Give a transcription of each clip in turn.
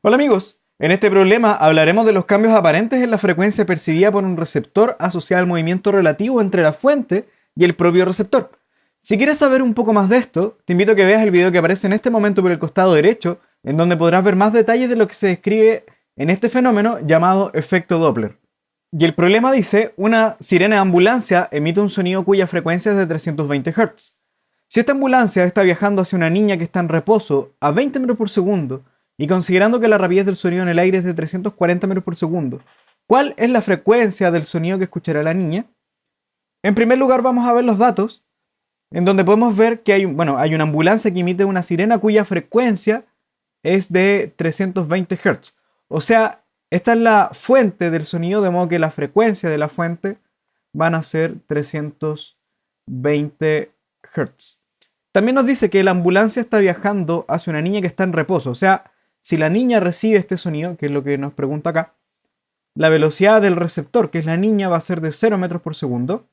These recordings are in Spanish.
Hola amigos, en este problema hablaremos de los cambios aparentes en la frecuencia percibida por un receptor asociada al movimiento relativo entre la fuente y el propio receptor. Si quieres saber un poco más de esto, te invito a que veas el video que aparece en este momento por el costado derecho, en donde podrás ver más detalles de lo que se describe en este fenómeno llamado efecto Doppler. Y el problema dice, una sirena de ambulancia emite un sonido cuya frecuencia es de 320 Hz. Si esta ambulancia está viajando hacia una niña que está en reposo a 20 metros por segundo, y considerando que la rapidez del sonido en el aire es de 340 metros por segundo, ¿cuál es la frecuencia del sonido que escuchará la niña? En primer lugar vamos a ver los datos, en donde podemos ver que hay una ambulancia que emite una sirena cuya frecuencia es de 320 Hz. O sea, esta es la fuente del sonido, de modo que la frecuencia de la fuente van a ser 320 Hz. También nos dice que la ambulancia está viajando hacia una niña que está en reposo. O sea, si la niña recibe este sonido, que es lo que nos pregunta acá, la velocidad del receptor, que es la niña, va a ser de 0 metros por segundo.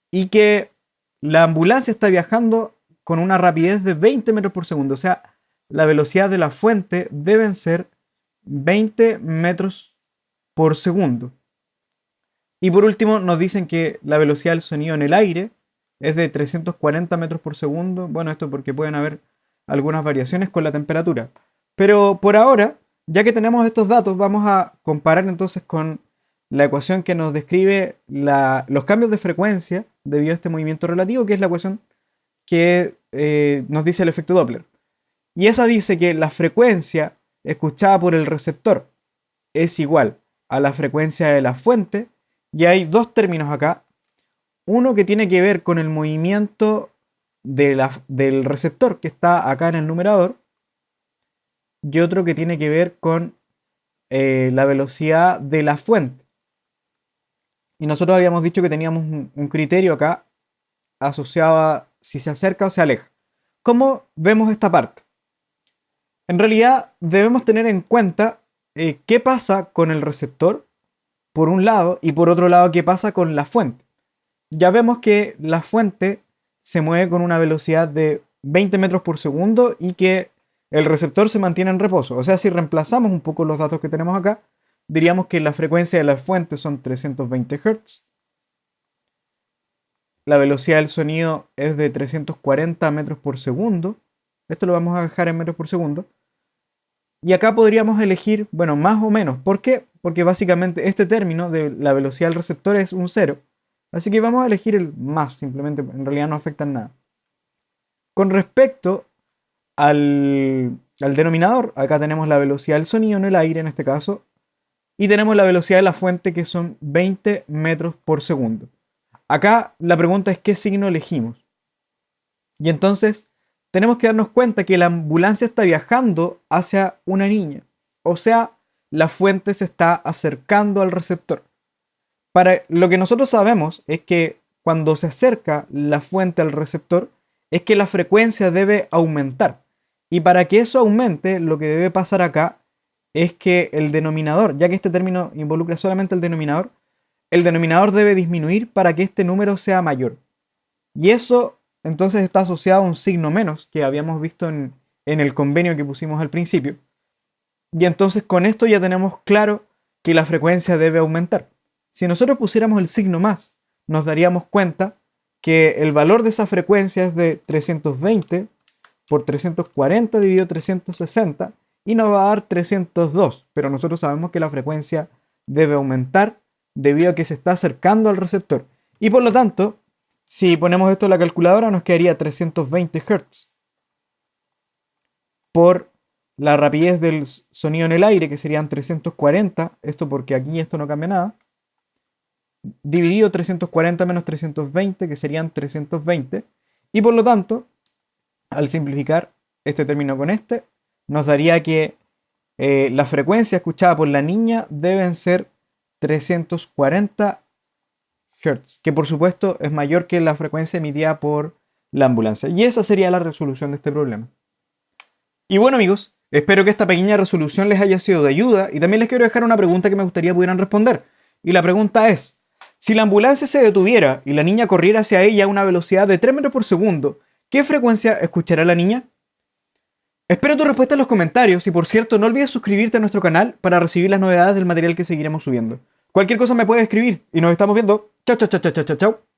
Y que la ambulancia está viajando con una rapidez de 20 metros por segundo. O sea, la velocidad de la fuente deben ser 20 metros por segundo. Y por último nos dicen que la velocidad del sonido en el aire es de 340 metros por segundo. Bueno, esto porque pueden haber algunas variaciones con la temperatura. Pero por ahora, ya que tenemos estos datos, vamos a comparar entonces con la ecuación que nos describe los cambios de frecuencia debido a este movimiento relativo, que es la ecuación que nos dice el efecto Doppler. Y esa dice que la frecuencia escuchada por el receptor es igual a la frecuencia de la fuente, y hay dos términos acá. Uno que tiene que ver con el movimiento del receptor, que está acá en el numerador, y otro que tiene que ver con la velocidad de la fuente. Y nosotros habíamos dicho que teníamos un criterio acá asociado a si se acerca o se aleja. ¿Cómo vemos esta parte? En realidad debemos tener en cuenta qué pasa con el receptor, por un lado, y por otro lado, qué pasa con la fuente. Ya vemos que la fuente se mueve con una velocidad de 20 metros por segundo y que el receptor se mantiene en reposo. O sea, si reemplazamos un poco los datos que tenemos acá, diríamos que la frecuencia de la fuente son 320 Hz. La velocidad del sonido es de 340 metros por segundo. Esto lo vamos a dejar en metros por segundo. Y acá podríamos elegir, bueno, más o menos. ¿Por qué? Porque básicamente este término de la velocidad del receptor es un cero. Así que vamos a elegir el más, simplemente, en realidad no afecta en nada. Con respecto al denominador, acá tenemos la velocidad del sonido en el aire, en este caso, y tenemos la velocidad de la fuente, que son 20 metros por segundo. Acá la pregunta es qué signo elegimos. Y entonces tenemos que darnos cuenta que la ambulancia está viajando hacia una niña. O sea, la fuente se está acercando al receptor. Para lo que nosotros sabemos es que cuando se acerca la fuente al receptor, es que la frecuencia debe aumentar. Y para que eso aumente, lo que debe pasar acá es que el denominador, ya que este término involucra solamente el denominador debe disminuir para que este número sea mayor. Y eso entonces está asociado a un signo menos que habíamos visto en el convenio que pusimos al principio. Y entonces con esto ya tenemos claro que la frecuencia debe aumentar. Si nosotros pusiéramos el signo más, nos daríamos cuenta que el valor de esa frecuencia es de 320 por 340 dividido 360 y nos va a dar 302. Pero nosotros sabemos que la frecuencia debe aumentar debido a que se está acercando al receptor. Y por lo tanto, si ponemos esto en la calculadora, nos quedaría 320 Hz por la rapidez del sonido en el aire, que serían 340, esto porque aquí esto no cambia nada, dividido 340 menos 320, que serían 320, y por lo tanto, al simplificar este término con este, nos daría que la frecuencia escuchada por la niña deben ser 340 Hz, que por supuesto es mayor que la frecuencia emitida por la ambulancia. Y esa sería la resolución de este problema. Y bueno amigos, espero que esta pequeña resolución les haya sido de ayuda, y también les quiero dejar una pregunta que me gustaría pudieran responder. Y la pregunta es, si la ambulancia se detuviera y la niña corriera hacia ella a una velocidad de 3 metros por segundo, ¿qué frecuencia escuchará la niña? Espero tu respuesta en los comentarios y por cierto, no olvides suscribirte a nuestro canal para recibir las novedades del material que seguiremos subiendo. Cualquier cosa me puedes escribir y nos estamos viendo. Chao, chao, chao, chao, chao, chao.